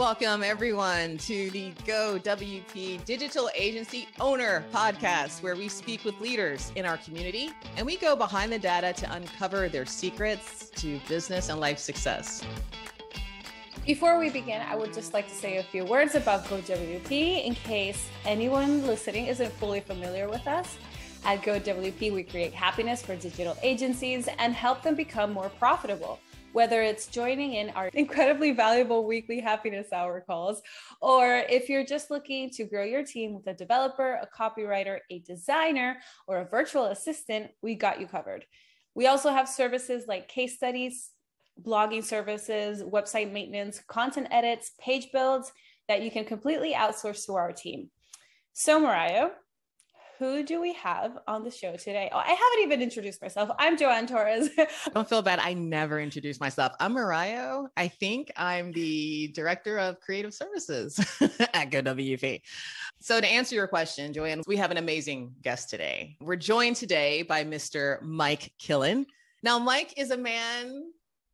Welcome, everyone, to the GoWP Digital Agency Owner Podcast, where we speak with leaders in our community and we go behind the data to uncover their secrets to business and life success. Before we begin, I would just like to say a few words about GoWP in case anyone listening isn't fully familiar with us. At GoWP, we create happiness for digital agencies and help them become more profitable. Whether it's joining in our incredibly valuable weekly happiness hour calls, or if you're just looking to grow your team with a developer, a copywriter, a designer, or a virtual assistant, we got you covered. We also have services like case studies, blogging services, website maintenance, content edits, page builds that you can completely outsource to our team. So Morayo, who do we have on the show today? Oh, I haven't even introduced myself. I'm Joanne Torres. Don't feel bad. I never introduced myself. I'm Morayo. I think I'm the Director of Creative Services at GoWP. So to answer your question, Joanne, we have an amazing guest today. We're joined today by Mr. Mike Killen. Now, Mike is a man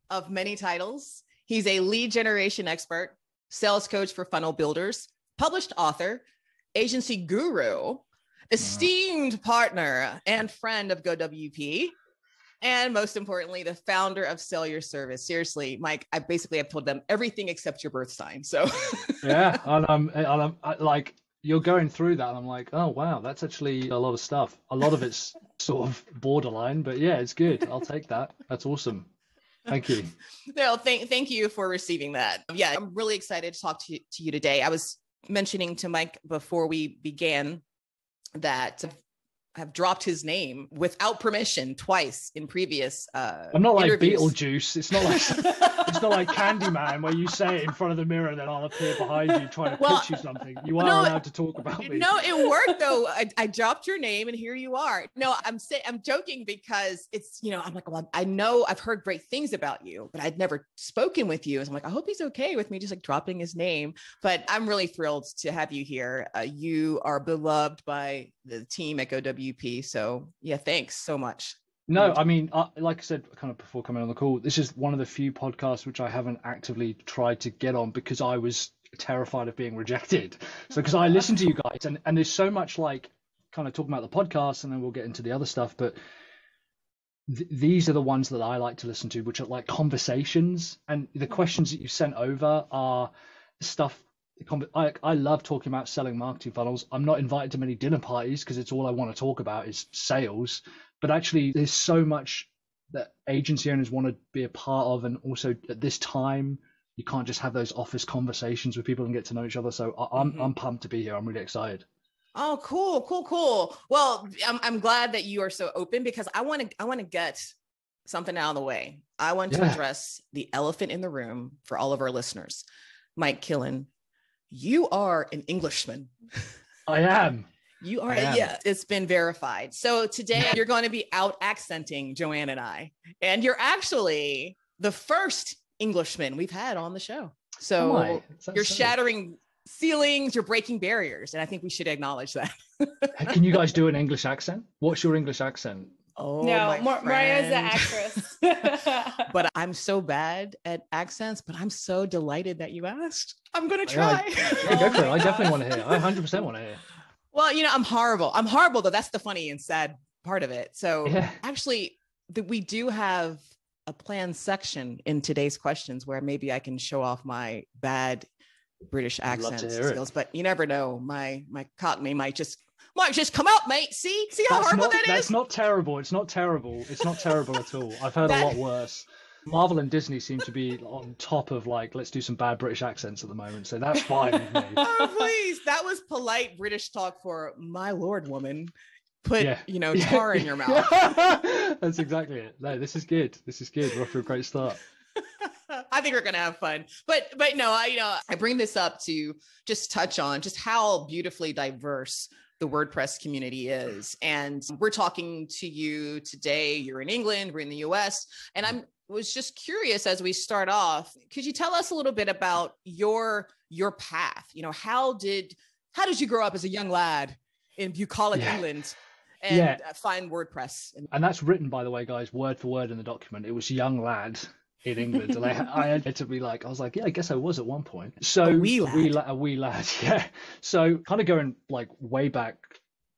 of many titles. He's a lead generation expert, sales coach for funnel builders, published author, agency guru, esteemed partner and friend of GoWP, and most importantly, the founder of Sell Your Service. Seriously, Mike, I basically have told them everything except your birth sign. So yeah, and like you're going through that, and I'm like, oh wow, that's actually a lot of stuff. A lot of it's sort of borderline, but yeah, it's good. I'll take that. That's awesome. Thank you. No, thank you for receiving that. Yeah, I'm really excited to talk to you today. I was mentioning to Mike before we began that have dropped his name without permission twice in previous I'm not like interviews. Beetlejuice. It's not like Candyman where you say it in front of the mirror and then I'll appear behind you trying to pitch you something. You are allowed to talk about me. No, it worked though. I dropped your name and here you are. No, I'm joking because it's, I'm like, well, I know I've heard great things about you, but I'd never spoken with you. So I'm like, I hope he's okay with me just like dropping his name, but I'm really thrilled to have you here. You are beloved by the team at GoWP. So yeah, thanks so much. No, I mean, like I said, kind of before coming on the call, this is one of the few podcasts which I haven't actively tried to get on because I was terrified of being rejected. So because I listen to you guys and there's so much like kind of talking about the podcast and then we'll get into the other stuff. But these are the ones that I like to listen to, which are like conversations, and the questions that you sent over are stuff. I love talking about selling marketing funnels. I'm not invited to many dinner parties because it's all I want to talk about is sales. But actually, there's so much that agency owners want to be a part of. And also at this time, you can't just have those office conversations with people and get to know each other. So I'm pumped to be here. I'm really excited. Oh, cool. Well, I'm glad that you are so open because I want to get something out of the way. I want to address the elephant in the room for all of our listeners. Mike Killen, you are an Englishman. I am. You are. Yeah, it's been verified. So today you're going to be out accenting Joanne and I, and you're actually the first Englishman we've had on the show. So you're shattering ceilings, you're breaking barriers. And I think we should acknowledge that. Can you guys do an English accent? What's your English accent? Oh, no, Maria's the actress. But I'm so bad at accents, but I'm so delighted that you asked. I'm going to try. Yeah, go for it. I definitely want to hear. I 100% want to hear. Well, I'm horrible. I'm horrible, though. That's the funny and sad part of it. So actually, we do have a planned section in today's questions where maybe I can show off my bad British accent skills. But you never know. My Cockney might just come out, mate. See how horrible that is? That's not terrible. It's not terrible. It's not terrible at all. I've heard a lot worse. Marvel and Disney seem to be on top of like, let's do some bad British accents at the moment. So that's fine with me. Oh, please. That was polite British talk for my Lord, woman. Put, tar in your mouth. That's exactly it. No, this is good. We're off to a great start. I think we're going to have fun. But no, I bring this up to just touch on just how beautifully diverse the WordPress community is. And we're talking to you today. You're in England, we're in the US. And I was just curious as we start off, could you tell us a little bit about your path? How did you grow up as a young lad in bucolic England and find WordPress? And that's written, by the way, guys, word for word in the document. It was young lad in England, and I had to be like, I was like, yeah, I guess I was at one point. So A wee lad. a wee lad, yeah. So kind of going like way back,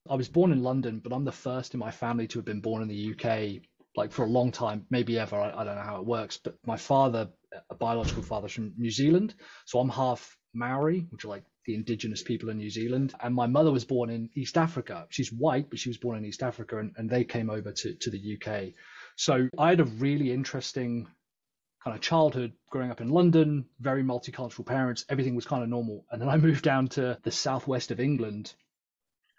I was born in London, but I'm the first in my family to have been born in the UK, like for a long time, maybe ever. I don't know how it works, but my father, a biological father's from New Zealand, so I'm half Maori, which are like the indigenous people in New Zealand, and my mother was born in East Africa. She's white, but she was born in East Africa, and they came over to the UK. So I had a really interesting kind of childhood growing up in London, very multicultural parents, everything was kind of normal. And then I moved down to the southwest of England.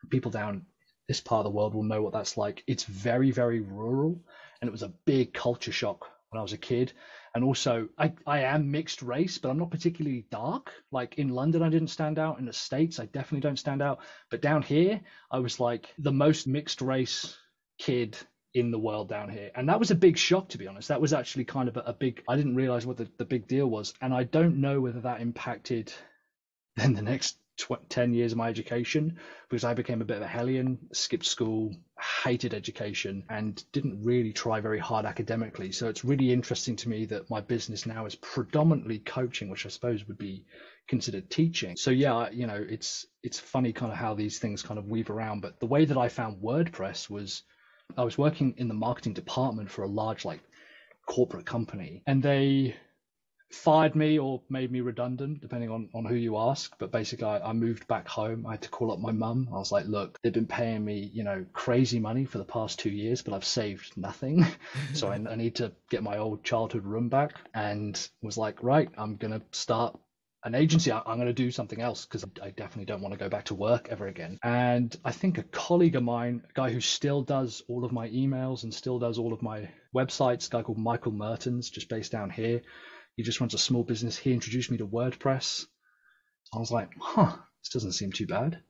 People down this part of the world will know what that's like. It's very, very rural, and it was a big culture shock when I was a kid. And also, I am mixed race, but I'm not particularly dark. Like in London, I didn't stand out. In the States, I definitely don't stand out. But down here, I was like the most mixed race kid in the world down here. And that was a big shock, to be honest. That was actually kind of a big, I didn't realize what the big deal was. And I don't know whether that impacted then the next 10 years of my education, because I became a bit of a hellion, skipped school, hated education, and didn't really try very hard academically. So it's really interesting to me that my business now is predominantly coaching, which I suppose would be considered teaching. So yeah, you know, it's funny kind of how these things kind of weave around. But the way that I found WordPress was, I was working in the marketing department for a large like corporate company, and they fired me or made me redundant, depending on who you ask. But basically, I moved back home. I had to call up my mum. I was like, look, they've been paying me, you know, crazy money for the past 2 years, but I've saved nothing. So I need to get my old childhood room back. And was like, right, I'm going to start an agency. I'm going to do something else, because I definitely don't want to go back to work ever again. And I think a colleague of mine, a guy who still does all of my emails and still does all of my websites, a guy called Michael Mertens, just based down here. He just runs a small business. He introduced me to WordPress. I was like, this doesn't seem too bad.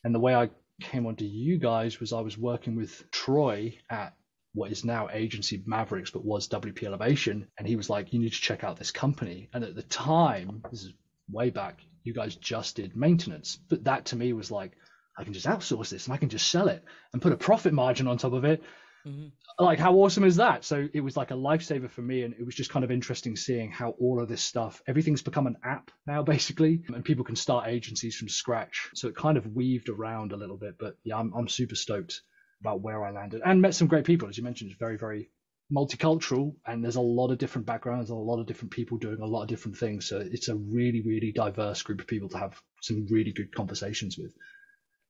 And the way I came onto you guys was I was working with Troy at what is now Agency Mavericks, but was WP Elevation. And he was like, you need to check out this company. And at the time, this is way back, you guys just did maintenance. But that to me was like, I can just outsource this and I can just sell it and put a profit margin on top of it. Mm-hmm. Like, how awesome is that? So it was like a lifesaver for me. And it was just kind of interesting seeing how all of this stuff, everything's become an app now, basically, and people can start agencies from scratch. So it kind of weaved around a little bit. But yeah, I'm super stoked about where I landed and met some great people. As you mentioned, it's very, very multicultural, and there's a lot of different backgrounds, a lot of different people doing a lot of different things. So it's a really, really diverse group of people to have some really good conversations with.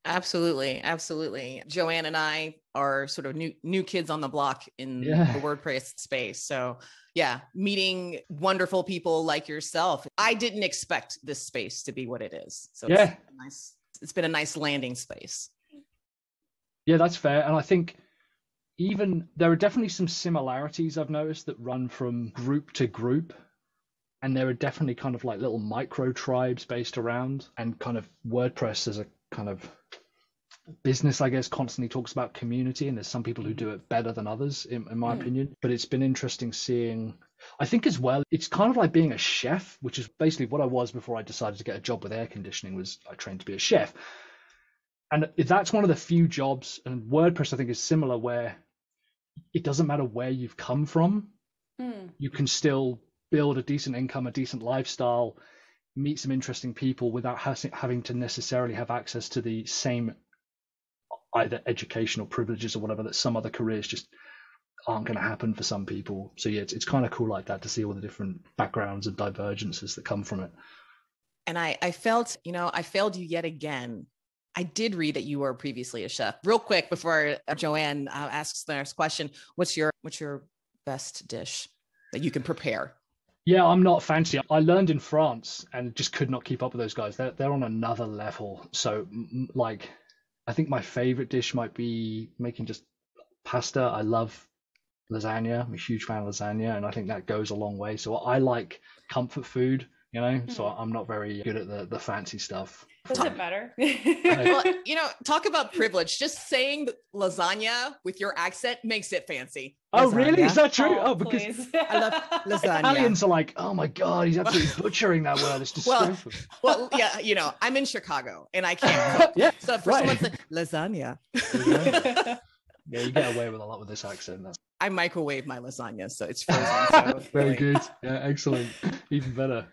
Absolutely. Absolutely. Joanne and I are sort of new kids on the block in the WordPress space. So yeah, meeting wonderful people like yourself. I didn't expect this space to be what it is. So yeah, it's been a nice landing space. Yeah, that's fair. And I think even there are definitely some similarities I've noticed that run from group to group. And there are definitely kind of like little micro tribes based around, and kind of WordPress as a kind of business, I guess, constantly talks about community, and there's some people who do it better than others in my opinion. But it's been interesting seeing, I think as well, it's kind of like being a chef, which is basically what I was before I decided to get a job with air conditioning. Was I trained to be a chef, and that's one of the few jobs, and WordPress I think is similar, where it doesn't matter where you've come from, you can still build a decent income, a decent lifestyle, meet some interesting people without having to necessarily have access to the same either educational privileges or whatever that some other careers just aren't going to happen for some people. So yeah, it's kind of cool like that to see all the different backgrounds and divergences that come from it. And I felt, I failed you yet again. I did read that you were previously a chef. Real quick before Joanne asks the next question, what's your best dish that you can prepare? Yeah, I'm not fancy. I learned in France and just could not keep up with those guys. They're on another level. So like, I think my favorite dish might be making just pasta. I love lasagna. I'm a huge fan of lasagna, and I think that goes a long way. So I like comfort food, so I'm not very good at the fancy stuff. Doesn't matter. Well, talk about privilege. Just saying lasagna with your accent makes it fancy. Oh, lasagna. Really? Is that true? Oh, because I love lasagna. Italians are like, oh my God, he's absolutely butchering that word. It's disgraceful. Well, yeah, I'm in Chicago and I can't cook. Yeah, so for someone to say lasagna. Yeah, you get away with a lot with this accent. I microwave my lasagna, so it's frozen. So Very good. Yeah, excellent. Even better.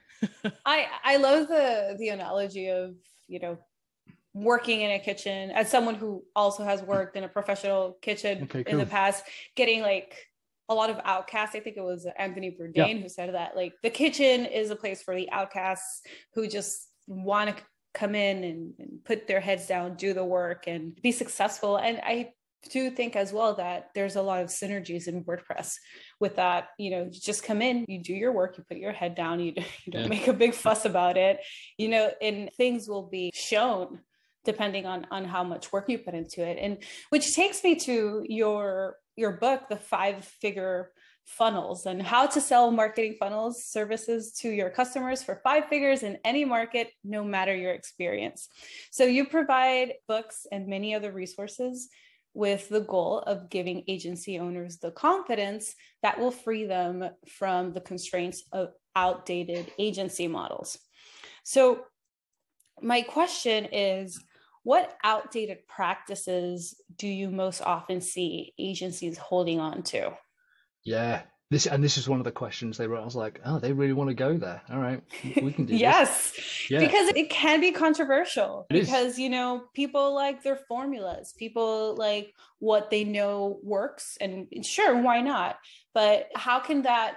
I love the analogy of, working in a kitchen, as someone who also has worked in a professional kitchen in the past, getting like a lot of outcasts. I think it was Anthony Bourdain who said that, like, the kitchen is a place for the outcasts who just want to come in and put their heads down, do the work and be successful. And I do think as well that there's a lot of synergies in WordPress with that. You just come in, you do your work, you put your head down, you don't make a big fuss about it, and things will be shown depending on how much work you put into it. And which takes me to your book, The 5-Figure Funnels, and how to sell marketing funnels services to your customers for 5 figures in any market, no matter your experience. So you provide books and many other resources with the goal of giving agency owners the confidence that will free them from the constraints of outdated agency models. So my question is, what outdated practices do you most often see agencies holding on to? Yeah, this is one of the questions they wrote. I was like, oh, they really want to go there. All right, we can do yes, this. Yeah, because it can be controversial. Because people like their formulas, people like what they know works, and sure, why not? But how can that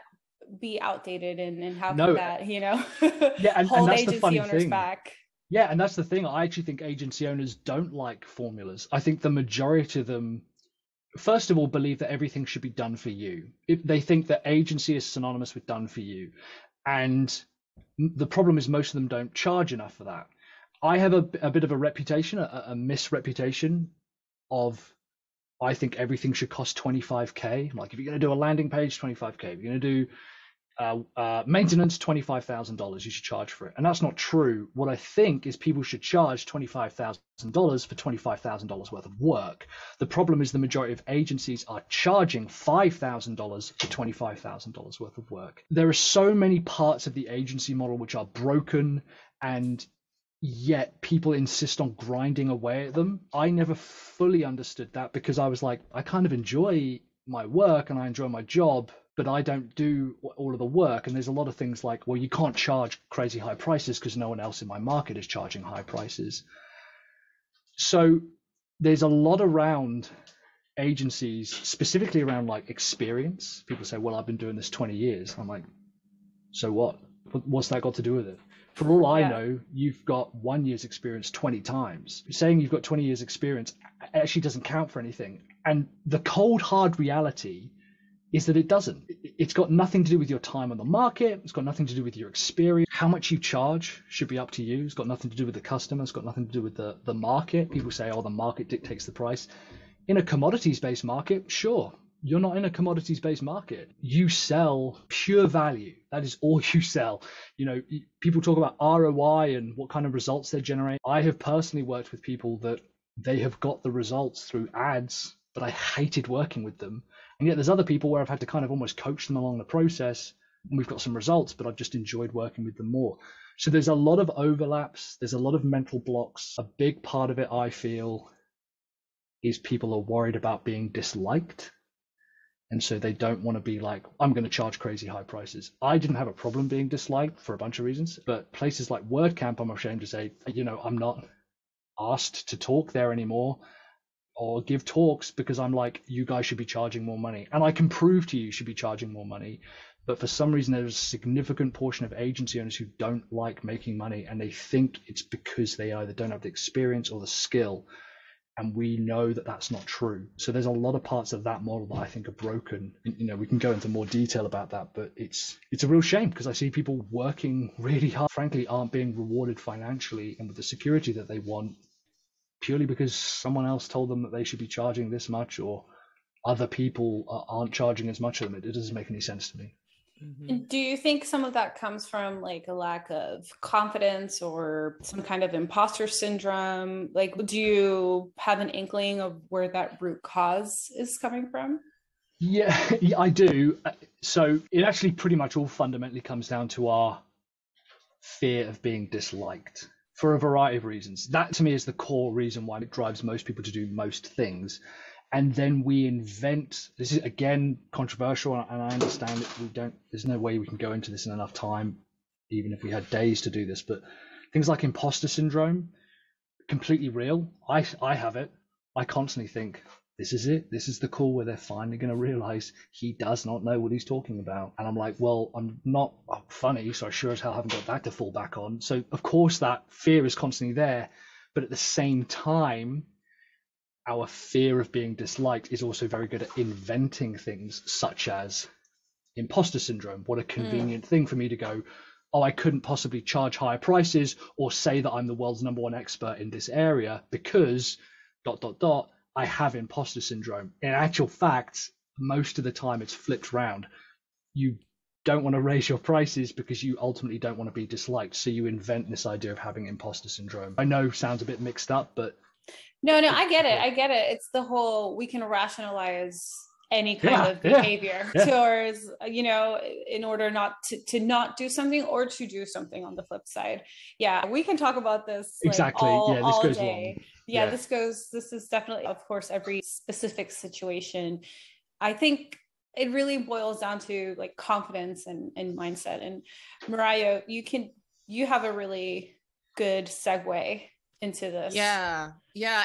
be outdated, and how can that hold and agency owners back? Yeah, and that's the thing. I actually think agency owners don't like formulas. I think the majority of them, first of all, believe that everything should be done for you. They think that agency is synonymous with done for you. And the problem is most of them don't charge enough for that. I have a bit of a reputation, a misreputation of, I think everything should cost 25K. Like, if you're going to do a landing page, 25K. If you're going to do maintenance, $25,000, you should charge for it. And that's not true. What I think is people should charge $25,000 for $25,000 worth of work. The problem is the majority of agencies are charging $5,000 for $25,000 worth of work. There are so many parts of the agency model which are broken, and yet people insist on grinding away at them. I never fully understood that, because I was like, I kind of enjoy my work and I enjoy my job, but I don't do all of the work. And there's a lot of things like, well, you can't charge crazy high prices because no one else in my market is charging high prices. So there's a lot around agencies, specifically around like experience. People say, well, I've been doing this 20 years. I'm like, so what? What's that got to do with it? For all I know, you've got 1 year's experience 20 times. Saying you've got 20 years experience actually doesn't count for anything. And the cold, hard reality is that it doesn't. It's got nothing to do with your time on the market. It's got nothing to do with your experience. How much you charge should be up to you. It's got nothing to do with the customer. It's got nothing to do with the market. People say, oh, the market dictates the price. In a commodities-based market, sure. You're not in a commodities-based market. You sell pure value. That is all you sell. People talk about ROI and what kind of results they generate. I have personally worked with people that they have got the results through ads, but I hated working with them. And yet there's other people where I've had to kind of almost coach them along the process, and we've got some results, but I've just enjoyed working with them more. So there's a lot of overlaps. There's a lot of mental blocks. A big part of it, I feel, is people are worried about being disliked. And so they don't want to be like, I'm going to charge crazy high prices. I didn't have a problem being disliked for a bunch of reasons, but places like WordCamp, I'm ashamed to say, I'm not asked to talk there anymore or give talks because I'm like, you guys should be charging more money. And I can prove to you should be charging more money. But for some reason, there's a significant portion of agency owners who don't like making money, and they think it's because they either don't have the experience or the skill. And we know that that's not true. So there's a lot of parts of that model that I think are broken. We can go into more detail about that, but it's a real shame because I see people working really hard, frankly, aren't being rewarded financially and with the security that they want, purely because someone else told them that they should be charging this much, or other people aren't charging as much of them. It doesn't make any sense to me. Mm-hmm. Do you think some of that comes from like a lack of confidence or some kind of imposter syndrome? Like, do you have an inkling of where that root cause is coming from? Yeah, I do. So it actually pretty much all fundamentally comes down to our fear of being disliked for a variety of reasons. That to me is the core reason why it drives most people to do most things. and then we invent. This is again controversial, and I understand it. There's no way we can go into this in enough time, even if we had days to do this. But things like imposter syndrome, completely real. I have it. I constantly think, this is it. This is the call where they're finally going to realize he does not know what he's talking about. And I'm like, well, I'm not funny, so I sure as hell haven't got that to fall back on. So of course that fear is constantly there, but at the same time, our fear of being disliked is also very good at inventing things such as imposter syndrome. What a convenient thing for me to go, oh, I couldn't possibly charge higher prices or say that I'm the world's #1 expert in this area because ... I have imposter syndrome. In actual fact, most of the time it's flipped round. You don't want to raise your prices because you ultimately don't want to be disliked. So you invent this idea of having imposter syndrome. I know sounds a bit mixed up, but no, I get it. I get it. It's the whole, we can rationalize any kind of behavior towards, in order not to not do something or to do something on the flip side. Yeah, we can talk about this exactly. all this goes day. long. Yeah, this is definitely, of course, every specific situation. I think it really boils down to like confidence and mindset. And Morayo, you have a really good segue into this. Yeah.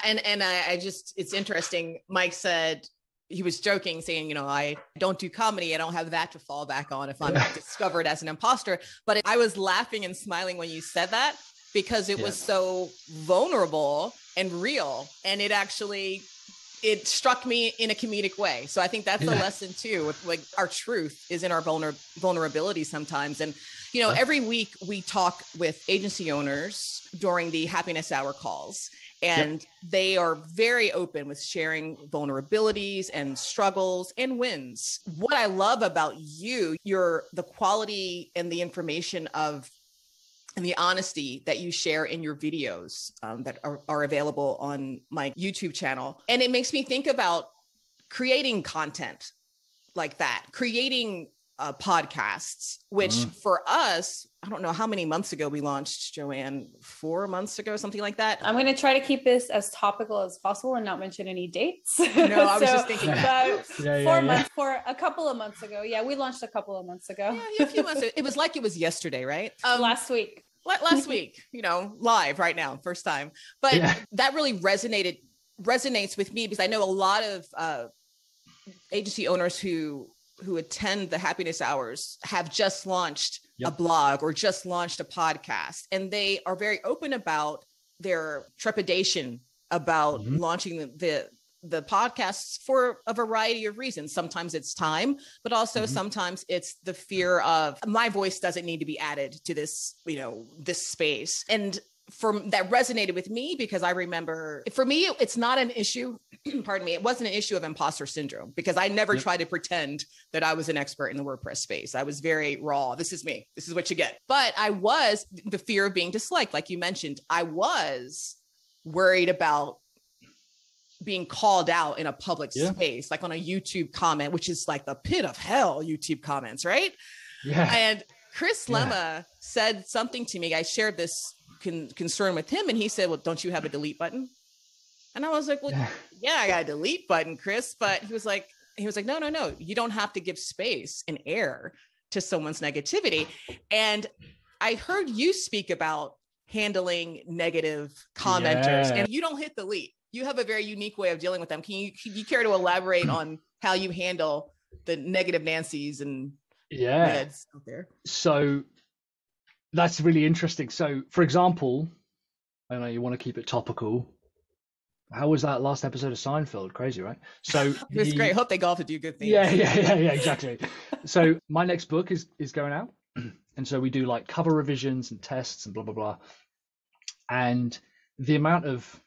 And I just, it's interesting. Mike said, he was joking saying, I don't do comedy. I don't have that to fall back on if I'm discovered as an imposter. But I was laughing and smiling when you said that, because it was so vulnerable and real. And it struck me in a comedic way. So I think that's a lesson too, with like our truth is in our vulnerability sometimes. And, every week we talk with agency owners during the happiness hour calls, and they are very open with sharing vulnerabilities and struggles and wins. What I love about you're the quality and the information and the honesty that you share in your videos that are available on my YouTube channel. And it makes me think about creating content like that, creating podcasts, which for us, I don't know how many months ago we launched, Joanne, 4 months ago, something like that. I'm going to try to keep this as topical as possible and not mention any dates. No, I was just thinking about 4 months, for a couple of months ago. Yeah, we launched a couple of months ago. Yeah, a few months ago. It was like it was yesterday, right? Last week. Last week, live right now, first time. But that really resonates with me, because I know a lot of agency owners who attend the happiness hours have just launched a blog or just launched a podcast, and they are very open about their trepidation about launching the podcasts for a variety of reasons. Sometimes it's time, but also sometimes it's the fear of my voice doesn't need to be added to this, this space. And that resonated with me, because I remember, for me, it's not an issue. Pardon me. It wasn't an issue of imposter syndrome, because I never tried to pretend that I was an expert in the WordPress space. I was very raw. This is me. This is what you get. But I was the fear of being disliked. Like you mentioned, I was worried about being called out in a public space, like on a YouTube comment, which is like the pit of hell, YouTube comments, right? Yeah. And Chris Lemma said something to me. I shared this concern with him, and he said, well, don't you have a delete button? And I was like, well, yeah, I got a delete button, Chris. But he was like, no, you don't have to give space and air to someone's negativity. And I heard you speak about handling negative commenters, and you don't hit delete. You have a very unique way of dealing with them. Can you care to elaborate on how you handle the negative Nancys and Neds out there? So that's really interesting. So, for example, I know you want to keep it topical. How was that last episode of Seinfeld? Crazy, right? So it was great. Hope they got to do good things. Yeah, exactly. So my next book is going out, and so we do like cover revisions and tests and blah blah blah. And the amount of,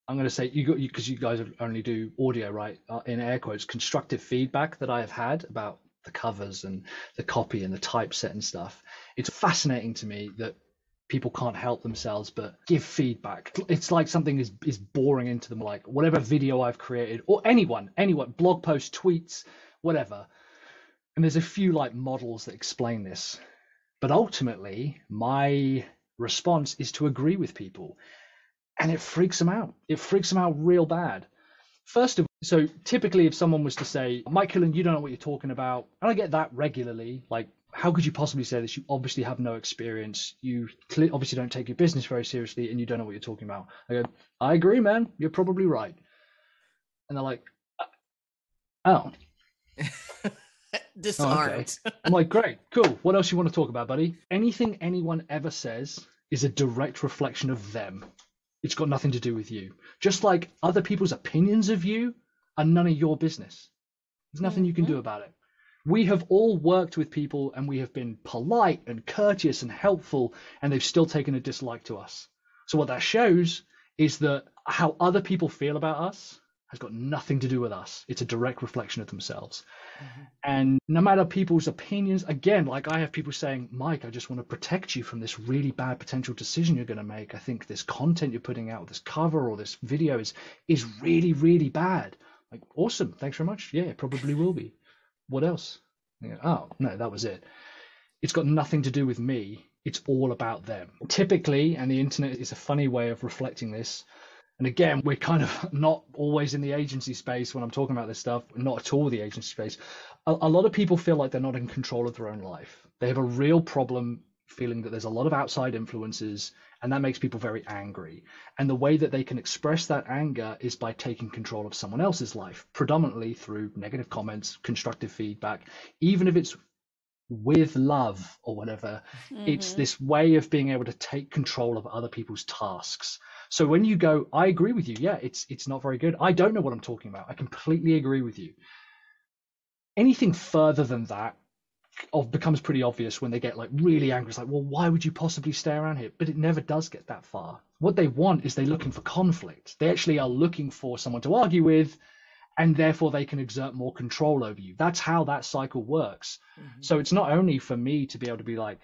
I'm going to say, because you guys only do audio, right? In air quotes, constructive feedback that I have had about the covers and the copy and the typeset and stuff. It's fascinating to me that people can't help themselves but give feedback. It's like something is boring into them, like whatever video I've created, or anyone, blog posts, tweets, whatever. And there's a few like models that explain this. But ultimately, my response is to agree with people. And it freaks them out. It freaks them out real bad. First of So typically if someone was to say, Mike Killen, you don't know what you're talking about, and I get that regularly, like, how could you possibly say this? You obviously have no experience. You obviously don't take your business very seriously, and you don't know what you're talking about. I go, I agree, man. You're probably right. And they're like, oh. Disarmed. Okay. I'm like, great, cool. What else you want to talk about, buddy? Anything anyone ever says is a direct reflection of them. It's got nothing to do with you. Just like other people's opinions of you are none of your business. There's nothing you can do about it. We have all worked with people and we have been polite and courteous and helpful, and they've still taken a dislike to us. So what that shows is that how other people feel about us has got nothing to do with us. It's a direct reflection of themselves. And no matter people's opinions, again, like I have people saying, Mike, I just want to protect you from this really bad potential decision you're going to make. I think this content you're putting out, this cover or this video is really, really bad. Like, awesome. Thanks very much. Yeah, it probably will be. What else? Oh, no, that was it. It's got nothing to do with me. It's all about them. Typically, and the internet is a funny way of reflecting this. And again, we're kind of not always in the agency space when I'm talking about this stuff, not at all the agency space. A lot of people feel like they're not in control of their own life. They have a real problem feeling that there's a lot of outside influences, and that makes people very angry. And the way that they can express that anger is by taking control of someone else's life, predominantly through negative comments, constructive feedback, even if it's with love or whatever. It's this way of being able to take control of other people's tasks. So when you go, I agree with you. Yeah, it's not very good. I don't know what I'm talking about. I completely agree with you. Anything further than that becomes pretty obvious when they get like really angry. It's like, well, why would you possibly stay around here? But it never does get that far. What they want is they're looking for conflict. They actually are looking for someone to argue with, and therefore they can exert more control over you. That's how that cycle works. So it's not only for me to be able to be like,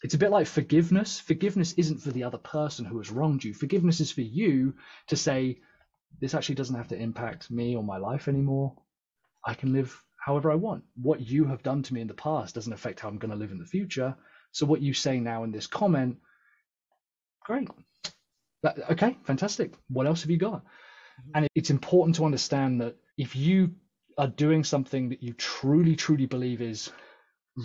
it's a bit like forgiveness. Forgiveness isn't for the other person who has wronged you. Forgiveness is for you to say, this actually doesn't have to impact me or my life anymore. I can live however I want. What you have done to me in the past doesn't affect how I'm going to live in the future. So what you say now in this comment, great. Okay, fantastic. What else have you got? And it's important to understand that if you are doing something that you truly, truly believe is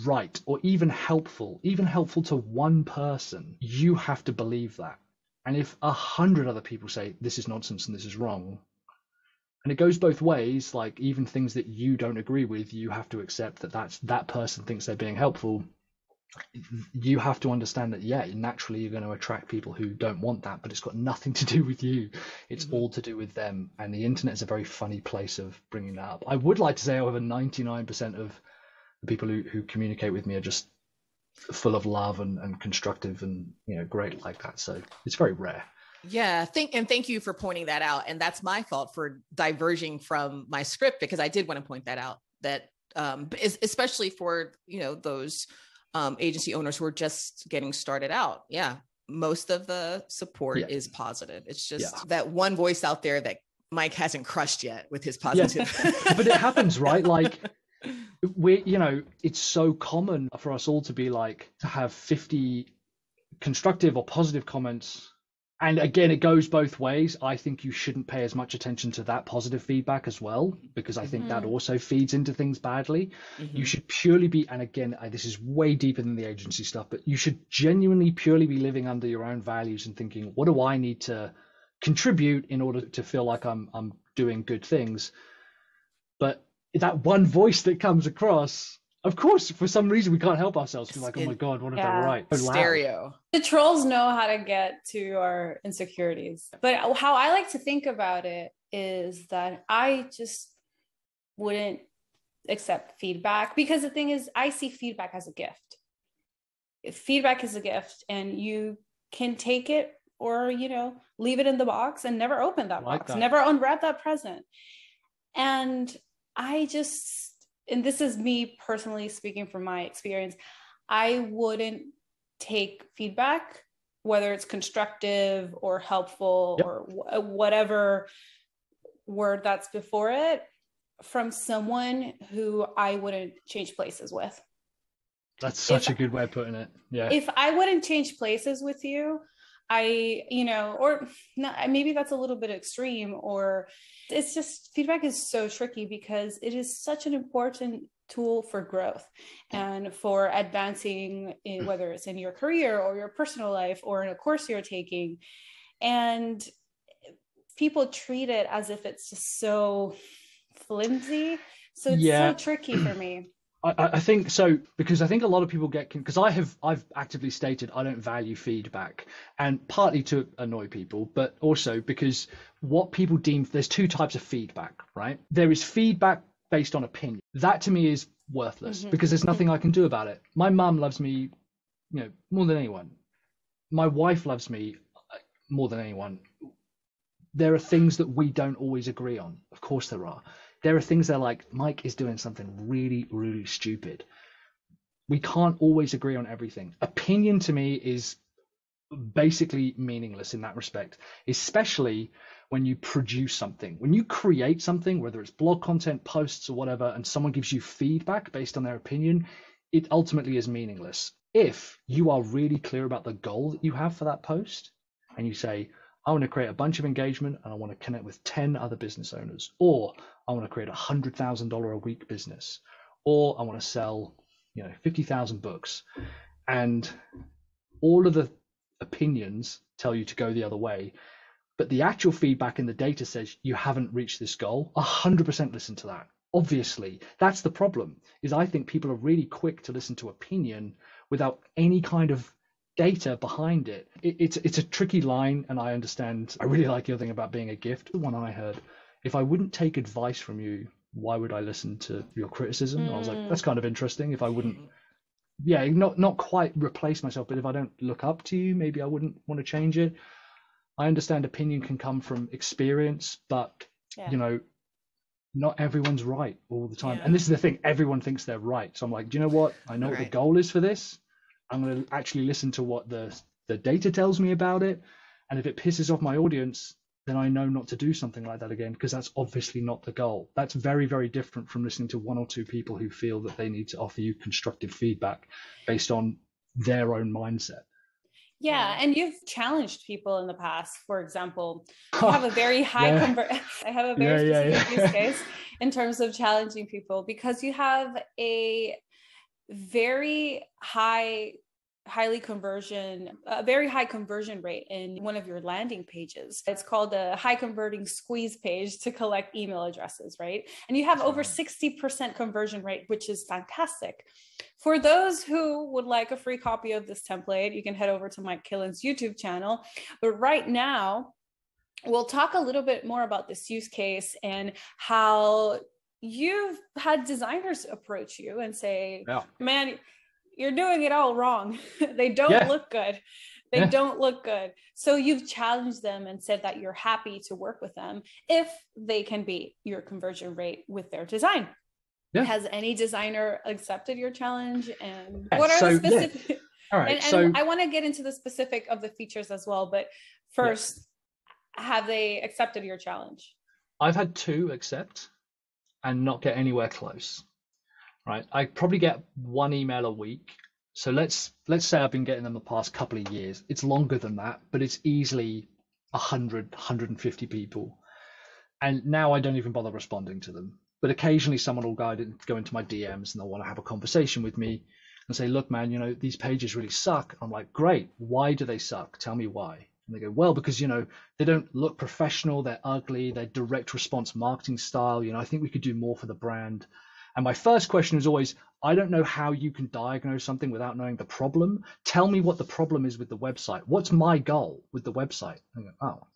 right, or even helpful to one person, you have to believe that. And if 100 other people say this is nonsense and this is wrong, and it goes both ways, like even things that you don't agree with, you have to accept that person thinks they're being helpful. You have to understand that, yeah, naturally you're going to attract people who don't want that, but it's got nothing to do with you. It's all to do with them. And the internet is a very funny place of bringing that up. I would like to say over 99% of the people who communicate with me are just full of love and constructive and, great like that. So it's very rare. Yeah, thank you for pointing that out. And that's my fault for diverging from my script, because I did want to point that out, that especially for, those agency owners who are just getting started out. Yeah, most of the support is positive. It's just that one voice out there that Mike hasn't crushed yet with his positive. Yeah. But it happens, right? Like it's so common for us all to be like, to have 50 constructive or positive comments. And again, it goes both ways. I think you shouldn't pay as much attention to that positive feedback as well, because I think that also feeds into things badly. You should purely be, and again, this is way deeper than the agency stuff, but you should genuinely purely be living under your own values and thinking, what do I need to contribute in order to feel like I'm doing good things? But that one voice that comes across, of course, for some reason, we can't help ourselves. We're like, oh my God, what if they're right? Stereo. The trolls know how to get to our insecurities. But how I like to think about it is that I just wouldn't accept feedback, because the thing is, I see feedback as a gift. If feedback is a gift, and you can take it or, leave it in the box and never open that box, never unwrap that present. And and this is me personally speaking from my experience, I wouldn't take feedback, whether it's constructive or helpful or whatever word that's before it, from someone who I wouldn't change places with. That's such a good way of putting it. Yeah. If I wouldn't change places with you, or not, maybe that's a little bit extreme, or it's just feedback is so tricky because it is such an important tool for growth and for advancing whether it's in your career or your personal life or in a course you're taking. And people treat it as if it's just so flimsy. So it's so tricky for me. I think so, because I think a lot of people because I've actively stated I don't value feedback, and partly to annoy people, but also because what people deem, there's two types of feedback, right? There is feedback based on opinion. That to me is worthless because there's nothing I can do about it. My mum loves me, more than anyone. My wife loves me more than anyone. There are things that we don't always agree on. Of course there are. There are things that are like, Mike is doing something really, really stupid. We can't always agree on everything. Opinion to me is basically meaningless in that respect, especially when you produce something. When you create something, whether it's blog content, posts or whatever, and someone gives you feedback based on their opinion, it ultimately is meaningless. If you are really clear about the goal that you have for that post, and you say, I want to create a bunch of engagement and I want to connect with 10 other business owners, or I want to create $100,000 a week business, or I want to sell, 50,000 books, and all of the opinions tell you to go the other way, but the actual feedback in the data says you haven't reached this goal, 100% listen to that. Obviously, that's the problem, is I think people are really quick to listen to opinion without any kind of data behind it. It's a tricky line, and I understand. I really like your thing about being a gift. The one I heard, if I wouldn't take advice from you, why would I listen to your criticism? And I was like, that's kind of interesting. If I wouldn't, not quite replace myself, but if I don't look up to you, maybe I wouldn't want to change it. I understand opinion can come from experience, but not everyone's right all the time. And this is the thing, everyone thinks they're right. So I'm like, do you know what? I know what the goal is for this. I'm going to actually listen to what the data tells me about it. And if it pisses off my audience, then I know not to do something like that again, because that's obviously not the goal. That's very, very different from listening to one or two people who feel that they need to offer you constructive feedback based on their own mindset. Yeah, and you've challenged people in the past. For example, you have a very high I have a very specific use case in terms of challenging people, because you have a very very high conversion rate in one of your landing pages. It's called a high converting squeeze page to collect email addresses, right? And you have over 60% conversion rate, which is fantastic. For those who would like a free copy of this template, you can head over to Mike Killen's YouTube channel. But right now, we'll talk a little bit more about this use case and how you've had designers approach you and say, man, you're doing it all wrong. They don't look good. They don't look good. So you've challenged them and said that you're happy to work with them if they can beat your conversion rate with their design. Has any designer accepted your challenge? And what are the specific? All right. And I want to get into the specific of the features as well. But first, have they accepted your challenge? I've had 2 accept and not get anywhere close. Right, I probably get 1 email a week. So let's say I've been getting them the past couple of years. It's longer than that, but it's easily 100, 150 people. And now I don't even bother responding to them. But occasionally someone will go into my DMs and they'll want to have a conversation with me and say, look, man, these pages really suck. I'm like, great. Why do they suck? Tell me why. And they go, well, because, they don't look professional. They're ugly. They're direct response marketing style. I think we could do more for the brand. And my first question is always, I don't know how you can diagnose something without knowing the problem. Tell me what the problem is with the website. What's my goal with the website? I go, oh,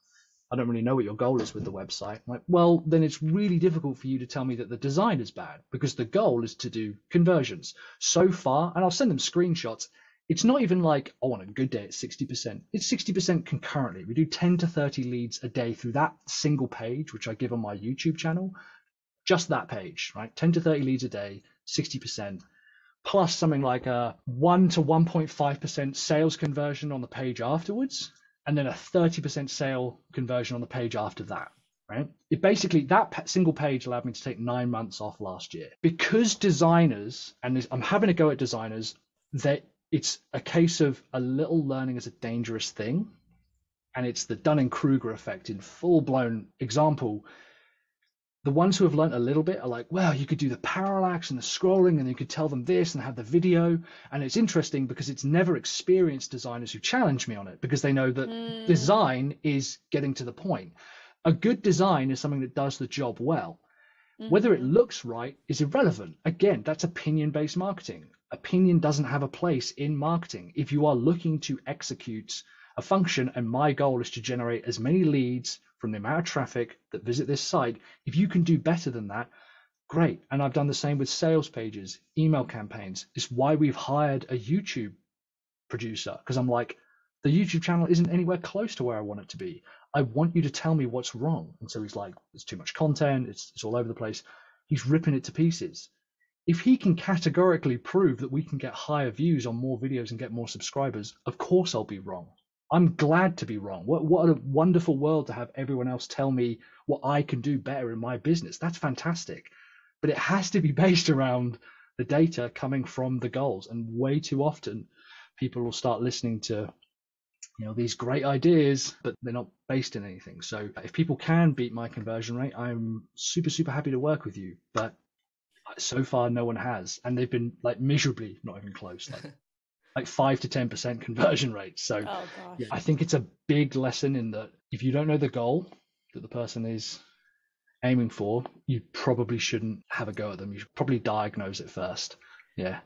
I don't really know what your goal is with the website. I'm like, well, then it's really difficult for you to tell me that the design is bad, because the goal is to do conversions. So far, and I'll send them screenshots, it's not even like, on a good day, it's 60%. It's 60% concurrently. We do 10 to 30 leads a day through that single page, which I give on my YouTube channel. Just that page, right? 10 to 30 leads a day, 60%, plus something like a 1 to 1.5% sales conversion on the page afterwards, and then a 30% sale conversion on the page after that, right? It basically, that single page allowed me to take 9 months off last year. Because designers, and I'm having a go at designers, that it's a case of a little learning is a dangerous thing. and it's the Dunning-Kruger effect in full-blown example. The ones who have learned a little bit are like, well, you could do the parallax and the scrolling, and you could tell them this and have the video. And it's interesting because it's never experienced designers who challenge me on it, because they know that design is getting to the point. A good design is something that does the job well. Whether it looks right is irrelevant. Again, that's opinion-based marketing. Opinion doesn't have a place in marketing. If you are looking to execute a function, and my goal is to generate as many leads from the amount of traffic that visit this site, if you can do better than that, great. And I've done the same with sales pages, email campaigns. It's why we've hired a YouTube producer, because I'm like, the YouTube channel isn't anywhere close to where I want it to be. I want you to tell me what's wrong. And so he's like, there's too much content, it's all over the place. He's ripping it to pieces. If he can categorically prove that we can get higher views on more videos and get more subscribers, of course I'll be wrong. I'm glad to be wrong. What a wonderful world to have everyone else tell me what I can do better in my business. That's fantastic. But it has to be based around the data coming from the goals. And way too often people will start listening to, you know, these great ideas, but they're not based in anything. So if people can beat my conversion rate, I'm super, super happy to work with you. But so far, no one has. And they've been like miserably not even close. Like 5 to 10% conversion rate. So yeah, I think it's a big lesson in that if you don't know the goal that the person is aiming for, you probably shouldn't have a go at them. You should probably diagnose it first. Yeah.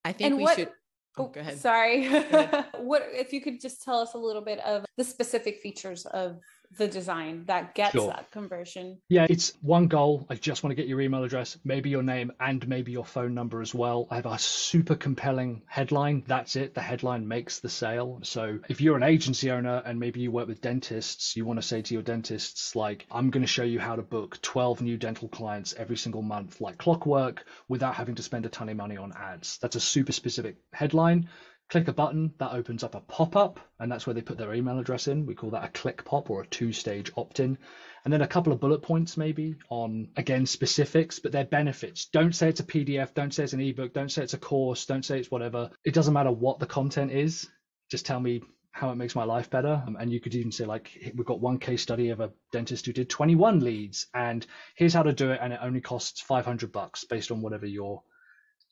I think we should. Oh, go ahead. Sorry. Go ahead. What if you could just tell us a little bit of the specific features of the design that gets that conversion? Yeah, it's one goal. I just want to get your email address, maybe your name, and maybe your phone number as well. I have a super compelling headline. That's it. The headline makes the sale. So if you're an agency owner and maybe you work with dentists, you want to say to your dentists, like, I'm going to show you how to book 12 new dental clients every single month, like clockwork, without having to spend a ton of money on ads. That's a super specific headline. Click a button, that opens up a pop-up, and that's where they put their email address in. We call that a click pop or a 2-stage opt-in. And then a couple of bullet points maybe on, again, specifics, but they're benefits. Don't say it's a PDF, don't say it's an ebook, don't say it's a course, don't say it's whatever. It doesn't matter what the content is. Just tell me how it makes my life better. And you could even say, like, we've got one case study of a dentist who did 21 leads, and here's how to do it, and it only costs $500 based on whatever your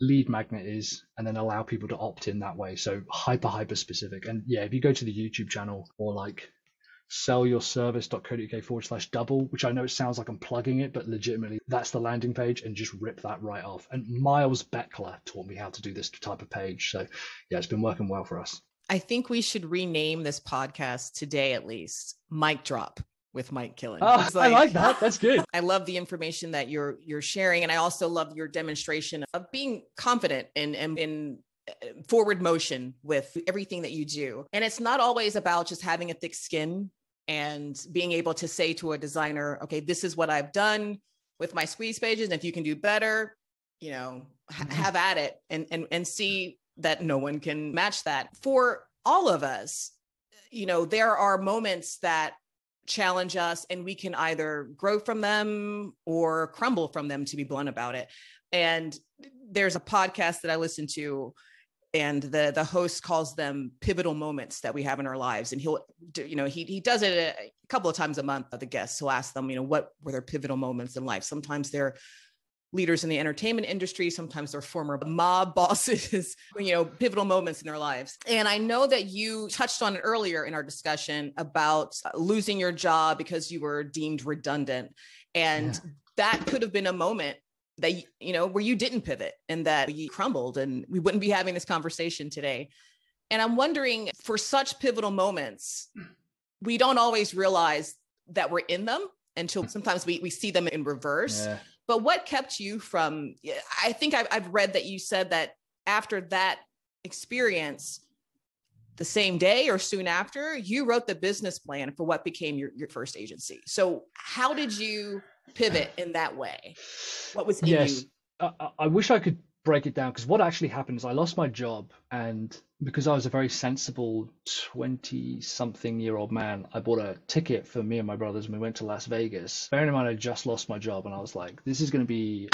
lead magnet is, and then allow people to opt in that way. So hyper specific. And yeah, if you go to the YouTube channel or like sellyourservice.co.uk/double, which I know it sounds like I'm plugging it, but legitimately that's the landing page, and just rip that right off. And Miles Beckler taught me how to do this type of page. So yeah, it's been working well for us. I think we should rename this podcast today, at least, Mic Drop with Mike Killen. Oh, I like that. That's good. I love the information that you're sharing. And I also love your demonstration of being confident in forward motion with everything that you do. And it's not always about just having a thick skin and being able to say to a designer, okay, this is what I've done with my squeeze pages. And if you can do better, you know, have at it and see that no one can match that. For all of us, you know, there are moments that challenge us and we can either grow from them or crumble from them, to be blunt about it. And there's a podcast that I listen to, and the host calls them pivotal moments that we have in our lives. And he'll do, you know, he does it a couple of times a month. The guests, he'll ask them, you know, what were their pivotal moments in life? Sometimes they're leaders in the entertainment industry. Sometimes they're former mob bosses, you know, pivotal moments in their lives. And I know that you touched on it earlier in our discussion about losing your job because you were deemed redundant. And that could have been a moment that, you know, where you didn't pivot and that you crumbled, and we wouldn't be having this conversation today. And I'm wondering, for such pivotal moments, we don't always realize that we're in them until sometimes we see them in reverse. Yeah. But what kept you from, I think I've read that you said that after that experience, the same day or soon after, you wrote the business plan for what became your first agency. So how did you pivot in that way? What was in you? I wish I could break it down, because what actually happened is I lost my job, and because I was a very sensible 20-something-year-old man, I bought a ticket for me and my brothers, and we went to Las Vegas. Bearing in mind I just lost my job, and I was like, this is going to be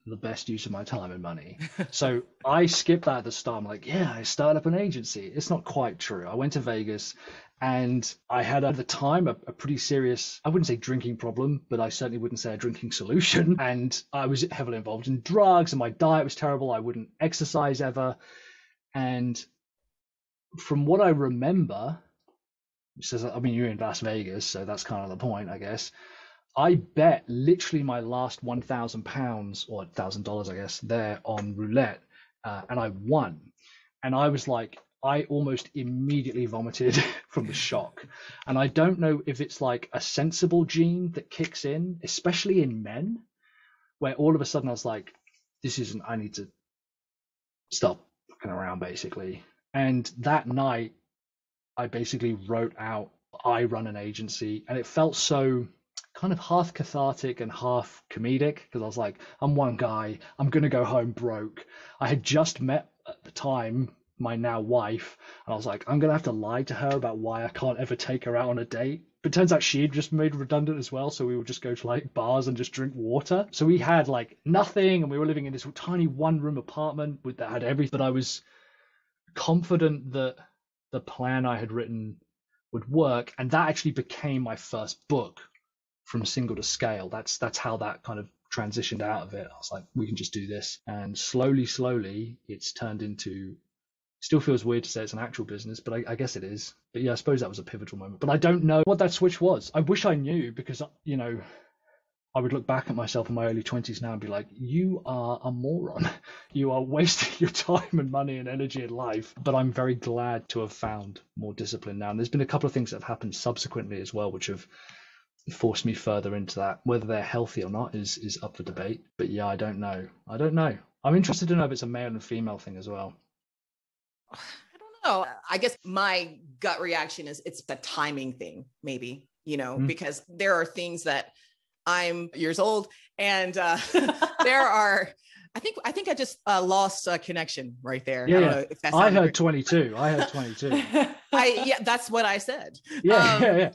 the best use of my time and money. So I skipped that at the start. I'm like, yeah, I started up an agency. It's not quite true. I went to Vegas and I had at the time a pretty serious, I wouldn't say drinking problem, but I certainly wouldn't say a drinking solution. And I was heavily involved in drugs and my diet was terrible. I wouldn't exercise ever. And from what I remember, I mean, you're in Las Vegas, so that's kind of the point, I guess. I bet literally my last £1,000 or $1,000, I guess, there on roulette, and I won. And I was like, I almost immediately vomited from the shock. And I don't know if it's like a sensible gene that kicks in, especially in men, where all of a sudden I was like, I need to stop fucking around, basically. And that night, I basically wrote out, I run an agency, and it felt so kind of half cathartic and half comedic, because I was like, I'm one guy, I'm going to go home broke. I had just met at the time my now wife, and I was like, I'm going to have to lie to her about why I can't ever take her out on a date. But it turns out she had just made redundant as well, so we would just go to like bars and just drink water. So we had like nothing, and we were living in this tiny one-room apartment that had everything. But I was confident that the plan I had written would work, and that actually became my first book, From Single to Scale. That's how that kind of transitioned out of it. I was like, we can just do this, and slowly it's turned into, still feels weird to say it's an actual business, but I guess it is. But yeah, I suppose that was a pivotal moment, but I don't know what that switch was. I wish I knew, because I would look back at myself in my early 20s now and be like, you are a moron. You are wasting your time and money and energy in life. But I'm very glad to have found more discipline now. And there's been a couple of things that have happened subsequently as well, which have forced me further into that. Whether they're healthy or not is up for debate. But yeah, I don't know. I'm interested to know if it's a male and female thing as well. I don't know. I guess my gut reaction is it's the timing thing, maybe, because there are things that I'm years old, and there are, I think I just lost a connection right there. Yeah, I don't know if I heard 22. Yeah, that's what I said. Yeah.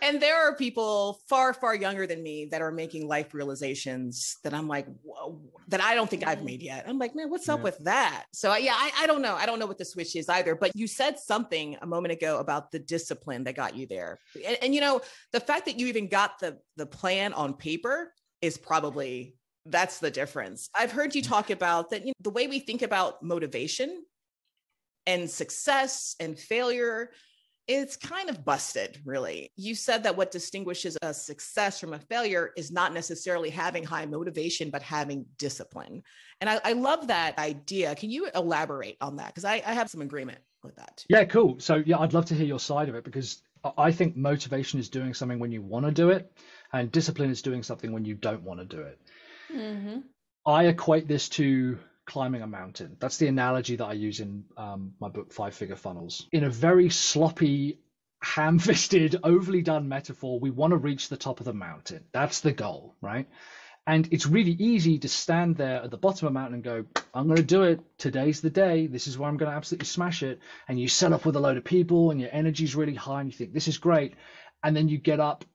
And there are people far, far younger than me that are making life realizations that I'm like, whoa, that I don't think I've made yet. I'm like, man, what's up with that? So yeah, I don't know. I don't know what the switch is either, but you said something a moment ago about the discipline that got you there. And the fact that you even got the plan on paper is probably, that's the difference. I've heard you talk about that, the way we think about motivation and success and failure, it's kind of busted, really. You said that what distinguishes a success from a failure is not necessarily having high motivation, but having discipline. And I love that idea. Can you elaborate on that? Because I have some agreement with that. Yeah, cool. So yeah, I'd love to hear your side of it, because I think motivation is doing something when you want to do it, and discipline is doing something when you don't want to do it. Mm-hmm. I equate this to climbing a mountain. That's the analogy that I use in my book, 5 Figure Funnels. In a very sloppy, ham-fisted, overly done metaphor, we want to reach the top of the mountain. That's the goal, right? And it's really easy to stand there at the bottom of the mountain and go, I'm going to do it. Today's the day. This is where I'm going to absolutely smash it. And you set up with a load of people and your energy's really high and you think, this is great. And then you get up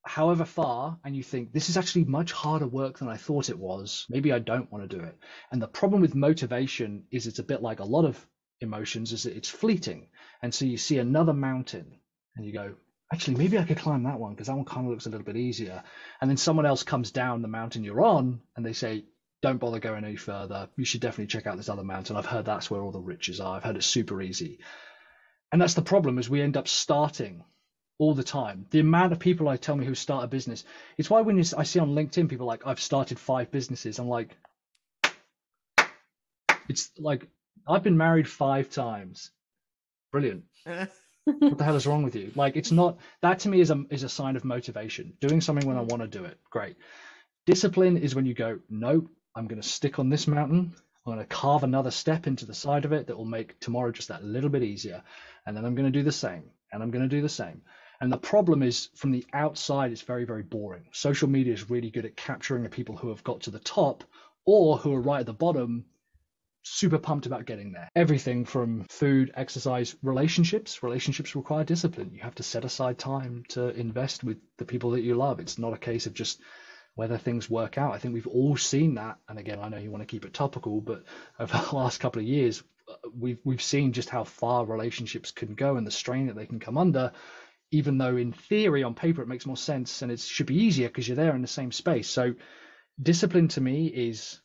however far and you think, this is actually much harder work than I thought it was. Maybe I don't want to do it. And the problem with motivation is it's a bit like a lot of emotions, is that it's fleeting. And so you see another mountain and you go, actually, maybe I could climb that one because that one kind of looks a little bit easier. And then someone else comes down the mountain you're on and they say, don't bother going any further. You should definitely check out this other mountain. I've heard that's where all the riches are. I've heard it's super easy. And that's the problem, is we end up starting all the time. The amount of people I tell me who start a business, it's why when I see on LinkedIn, people like, I've started 5 businesses. I'm like, it's like, I've been married 5 times. Brilliant. What the hell is wrong with you? Like, it's not, that to me is a sign of motivation. Doing something when I want to do it. Great. Discipline is when you go, no, I'm going to stick on this mountain. I'm going to carve another step into the side of it that will make tomorrow just that little bit easier. And then I'm going to do the same. And I'm going to do the same. And the problem is, from the outside, it's very, very boring. Social media is really good at capturing the people who have got to the top or who are right at the bottom, super pumped about getting there. Everything from food, exercise, relationships. Relationships require discipline. You have to set aside time to invest with the people that you love. It's not a case of just whether things work out. I think we've all seen that. And again, I know you want to keep it topical, but over the last couple of years, we've seen just how far relationships can go and the strain that they can come under, even though in theory, on paper, it makes more sense and it should be easier because you're there in the same space. So discipline to me is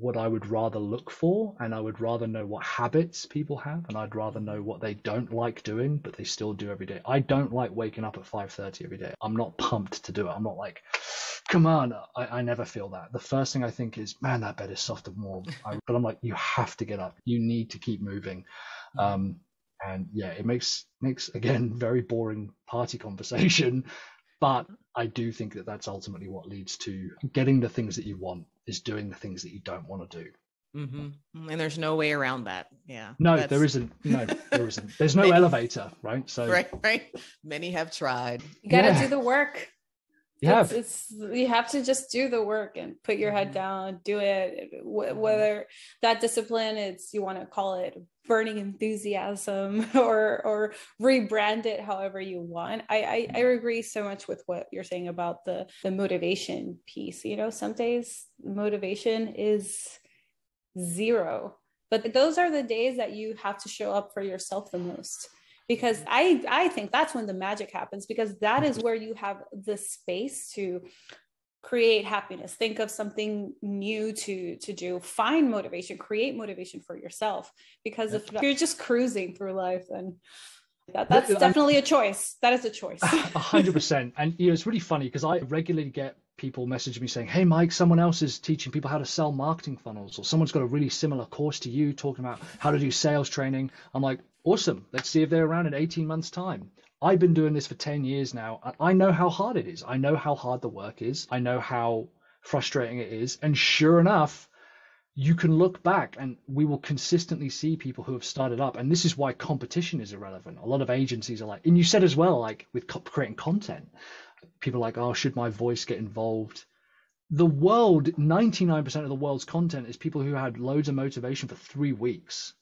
what I would rather look for, and I would rather know what habits people have, and I'd rather know what they don't like doing but they still do every day. I don't like waking up at 5:30 every day. I'm not pumped to do it. I'm not like, come on. I never feel that. The first thing I think is, man, that bed is soft and warm. But I'm like, you have to get up. You need to keep moving. And yeah, it makes again very boring party conversation, but I do think that that's ultimately what leads to getting the things that you want, is doing the things that you don't want to do. Mm-hmm. And there's no way around that. Yeah. No, there isn't. No, there isn't. There's no elevator, right? So right. Many have tried. You got to do the work. You have to just do the work and put your head down, do it. Whether that discipline is, you want to call it burning enthusiasm or rebrand it however you want. I agree so much with what you're saying about the motivation piece. You know, some days motivation is zero, but those are the days that you have to show up for yourself the most. Because I think that's when the magic happens, because that is where you have the space to create happiness. Think of something new to do, find motivation, create motivation for yourself. Because if you're just cruising through life, then that's definitely a choice. That is a choice. 100%. And you know, it's really funny because I regularly get people message me saying, hey Mike, someone else is teaching people how to sell marketing funnels, or someone's got a really similar course to you talking about how to do sales training. I'm like, awesome, let's see if they're around in 18 months time. I've been doing this for 10 years now. I know how hard it is. I know how hard the work is. I know how frustrating it is. And sure enough, you can look back and we will consistently see people who have started up. And this is why competition is irrelevant. A lot of agencies are like, and you said as well, like with creating content, people are like, oh, should my voice get involved? The world, 99% of the world's content is people who had loads of motivation for 3 weeks.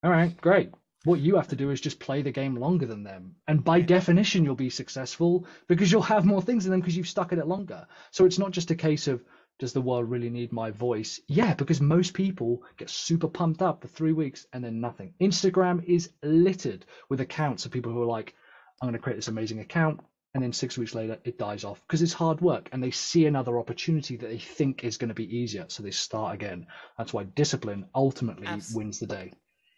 All right, great. What you have to do is just play the game longer than them. And by definition, you'll be successful because you'll have more things than them because you've stuck at it longer. So it's not just a case of, does the world really need my voice? Yeah, because most people get super pumped up for 3 weeks and then nothing. Instagram is littered with accounts of people who are like, I'm going to create this amazing account. And then 6 weeks later, it dies off because it's hard work and they see another opportunity that they think is going to be easier. So they start again. That's why discipline ultimately wins the day.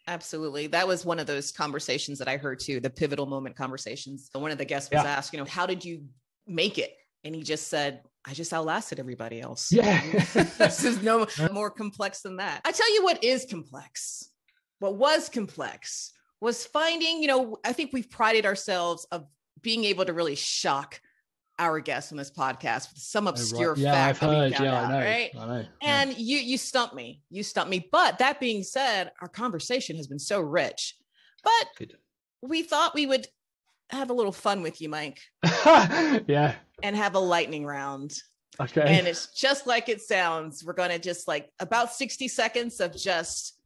Absolutely. That was one of those conversations that I heard too, the pivotal moment conversations. One of the guests was asked, you know, how did you make it? And he just said, I just outlasted everybody else. Yeah. This is no more complex than that. I tell you what is complex. What was complex was finding, you know, I think we've prided ourselves of being able to really shock our guests on this podcast with some obscure fact that we found out, right? I know. And you stumped me. But that being said, our conversation has been so rich. But we thought we would have a little fun with you, Mike. Yeah. And have a lightning round. Okay. And it's just like it sounds. We're going to just like about 60 seconds of just,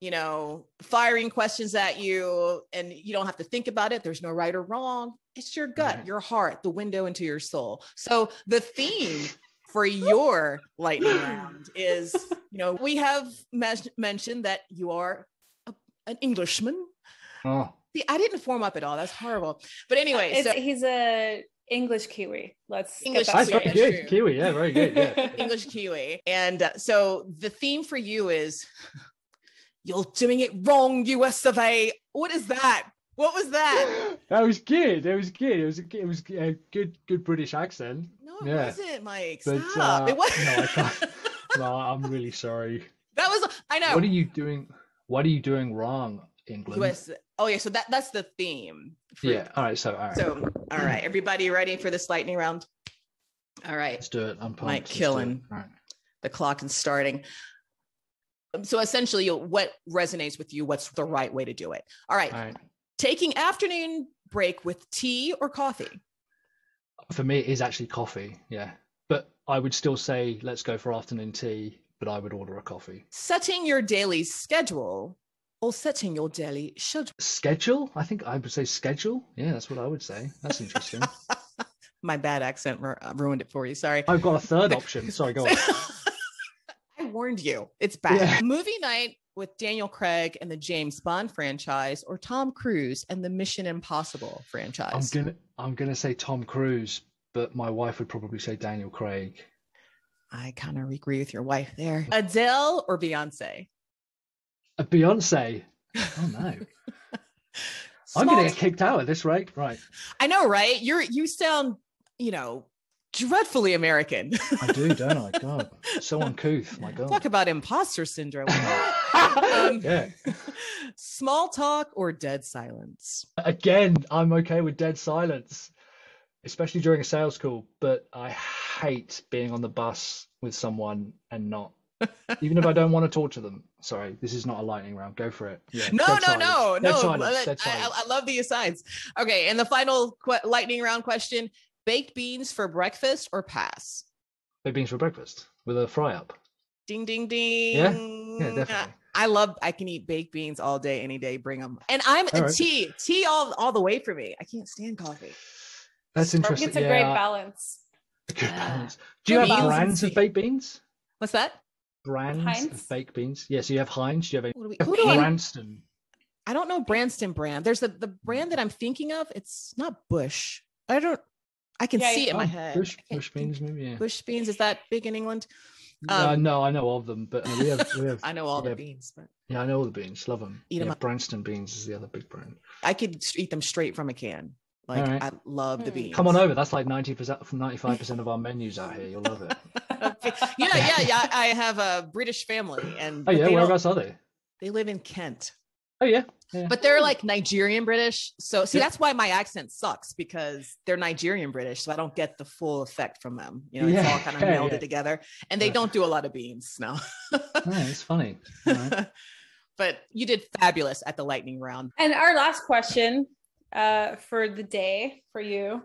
you know, firing questions at you, and you don't have to think about it. There's no right or wrong. It's your gut, your heart, the window into your soul. So the theme for your lightning round is, you know, we have mentioned that you are an Englishman. Oh. See, I didn't form up at all. That's horrible. But anyway, he's a English Kiwi. English Kiwi. Yeah, very good. Yeah. English Kiwi. And so the theme for you is, you're doing it wrong, US of A. What is that? What was that? That was good. It was a good British accent. No, it wasn't, Mike. But, stop. It was. No, I can't. No, I'm really sorry. That was. I know. What are you doing? What are you doing wrong, England? US. Oh yeah. So that's the theme. Yeah. All right. So all right. Everybody ready for this lightning round? All right. Let's do it. I'm pumped. Mike Killen. All right. The clock is starting. So essentially, what resonates with you? What's the right way to do it? All right. Taking afternoon break with tea or coffee? For me, it is actually coffee. Yeah. But I would still say, let's go for afternoon tea, but I would order a coffee. Setting your daily schedule or setting your daily schedule? Schedule? I think I would say schedule. Yeah, that's what I would say. That's interesting. My bad accent ruined it for you. Sorry. I've got a third option. Sorry, go on. I warned you. It's bad. Yeah. Movie night with Daniel Craig and the James Bond franchise, or Tom Cruise and the Mission Impossible franchise? I'm gonna say Tom Cruise, but my wife would probably say Daniel Craig. I kind of agree with your wife there. Adele or Beyonce? Beyonce. Oh no. I'm gonna get kicked out at this rate. Right. I know, right? You sound, dreadfully American. I do, don't I? God, so uncouth. My God. Talk about imposter syndrome. Yeah. Small talk or dead silence? Again, I'm okay with dead silence, especially during a sales call. But I hate being on the bus with someone and not, even if I don't want to talk to them. Sorry, this is not a lightning round. Go for it. Yeah, No. Dead silence. I love the asides. Okay, and the final lightning round question: baked beans for breakfast or pass? Baked beans for breakfast with a fry up. Ding, ding, ding. Yeah, definitely. I can eat baked beans all day, any day. Bring them. And I'm a tea all the way for me. I can't stand coffee. That's interesting. It's a great balance. A good balance. Do you have brands of baked beans? What's that? Brands of baked beans? Yeah, so you have Heinz. Do you have Branston? I don't know Branston brand. There's the brand that I'm thinking of. It's not Bush. I can see it in my head. Bush beans, maybe. Yeah. Bush beans, is that big in England? No, I know of them, but we have. I know all the beans, but yeah, I know all the beans. Love them. Eat them up. Branston beans is the other big brand. I could eat them straight from a can. Like I love the beans. Come on over. That's like 90% from 95% of our menus out here. You'll love it. Yeah. I have a British family, and whereabouts are they? They live in Kent. Oh yeah. But they're like Nigerian British. So that's why my accent sucks, because they're Nigerian British. So I don't get the full effect from them. It's all kind of melded together. And they don't do a lot of beans. No. It's funny. Right. But you did fabulous at the lightning round. And our last question for the day for you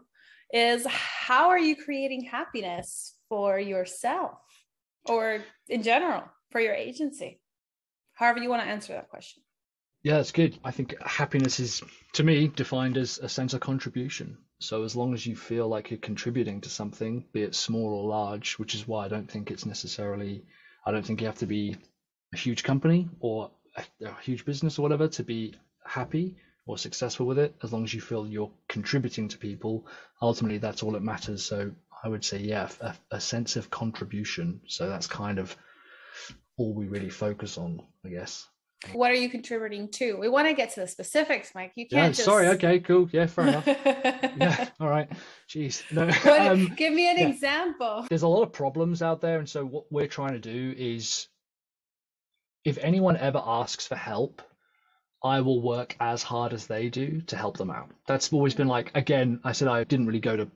is, how are you creating happiness for yourself or in general for your agency? However you want to answer that question. Yeah, that's good. I think happiness is, to me, defined as a sense of contribution. So as long as you feel like you're contributing to something, be it small or large, which is why I don't think you have to be a huge company or a huge business or whatever to be happy or successful with it. As long as you feel you're contributing to people, ultimately that's all that matters. So I would say, a sense of contribution. So that's kind of all we really focus on, I guess. What are you contributing to? We want to get to the specifics, Mike. You can't just... Sorry. Okay, cool. Yeah, fair enough. Yeah. All right. Jeez. No. Give me an example. There's a lot of problems out there. And so what we're trying to do is, if anyone ever asks for help, I will work as hard as they do to help them out. That's always been like, again, I said I didn't really go to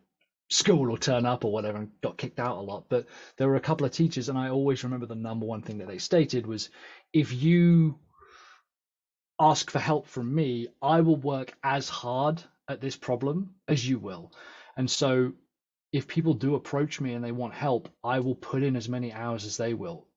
school or turn up or whatever and got kicked out a lot. But there were a couple of teachers, and I always remember the number one thing that they stated was, if you ask for help from me, I will work as hard at this problem as you will. And so if people do approach me and they want help, I will put in as many hours as they will.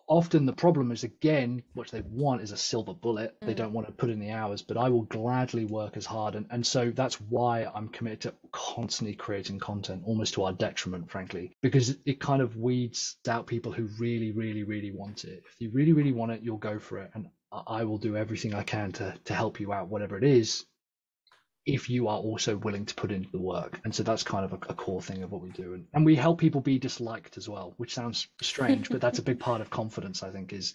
Often the problem is, again, what they want is a silver bullet. They don't want to put in the hours, but I will gladly work as hard. And so that's why I'm committed to constantly creating content, almost to our detriment, frankly, because it kind of weeds out people who really, really, really want it. If you really, really want it, you'll go for it. And I will do everything I can to help you out, whatever it is, if you are also willing to put into the work. And so that's kind of a core thing of what we do. And we help people be disliked as well, which sounds strange, but that's a big part of confidence, I think, is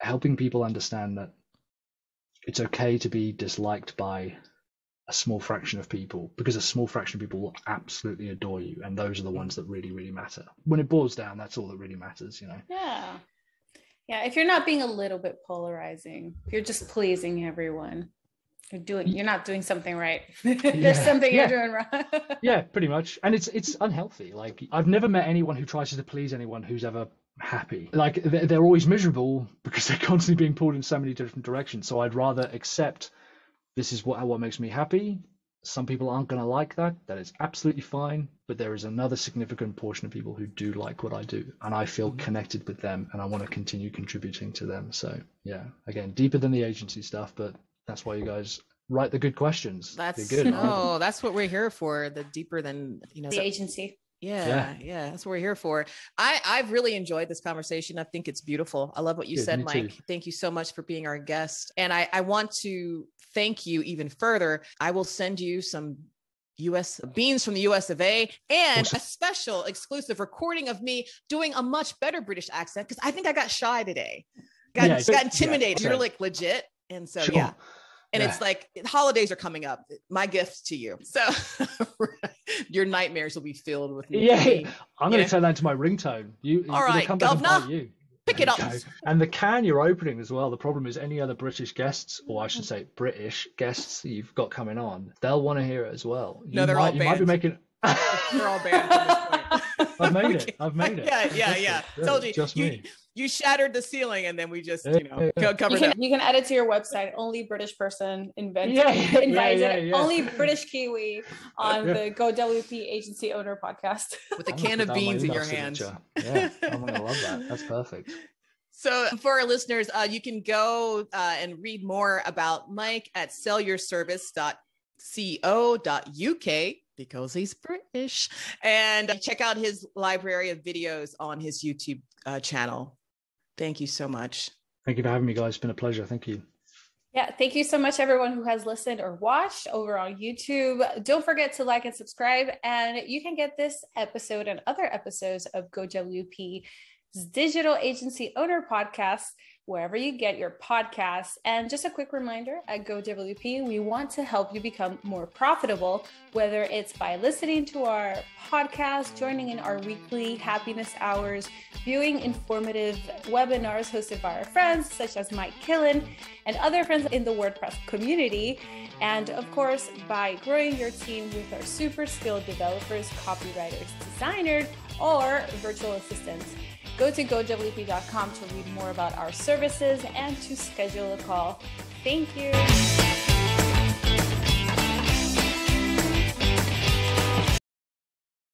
helping people understand that it's okay to be disliked by a small fraction of people, because a small fraction of people will absolutely adore you. And those are the ones that really, really matter. When it boils down, that's all that really matters, Yeah, if you're not being a little bit polarizing, if you're just pleasing everyone, you're not doing something right. There's something you're doing wrong. Yeah, pretty much. And it's unhealthy. Like, I've never met anyone who tries to please anyone who's ever happy. Like, they're always miserable because they're constantly being pulled in so many different directions. So I'd rather accept, this is what makes me happy. Some people aren't going to like that. That is absolutely fine. But there is another significant portion of people who do like what I do. And I feel connected with them, and I want to continue contributing to them. So, yeah, again, deeper than the agency stuff, but that's why you guys write the good questions. That's good, no, that's what we're here for. The deeper than, you know, the agency. Yeah, that's what we're here for. I've really enjoyed this conversation. I think it's beautiful. I love what you said, Mike. Too. Thank you so much for being our guest. And I want to thank you even further. I will send you some US beans from the US of A and a special exclusive recording of me doing a much better British accent, because I think I got shy today. Got intimidated. You're like legit. And so, And it's like holidays are coming up. My gift to you. So your nightmares will be filled with me. Yeah, I'm going to turn that into my ringtone. All right, come back and bite you. Pick it up. And the can you're opening as well. The problem is any other British guests, or I should say British guests you've got coming on, they'll want to hear it as well. No, they're all banned. You might be making... They're all banned at this point. I've made it. Yeah. Told you. Just me. You shattered the ceiling, and then we just, covered that. You can add it to your website. Only British person invited. Only British Kiwi on the GoWP Agency Owner podcast. With a can of beans in your hand. Yeah, I'm going to love that. That's perfect. So for our listeners, you can go and read more about Mike at sellyourservice.co.uk. because he's British, and check out his library of videos on his YouTube channel. Thank you so much. Thank you for having me, guys. It's been a pleasure. Thank you. Yeah, thank you so much, everyone who has listened or watched over on YouTube. Don't forget to like and subscribe, and you can get this episode and other episodes of GoWP's Digital Agency Owner Podcast wherever you get your podcasts. And just a quick reminder, at GoWP, we want to help you become more profitable, whether it's by listening to our podcast, joining in our weekly happiness hours, viewing informative webinars hosted by our friends, such as Mike Killen and other friends in the WordPress community, and of course, by growing your team with our super skilled developers, copywriters, designers, or virtual assistants. Go to GoWP.com to read more about our services and to schedule a call. Thank you.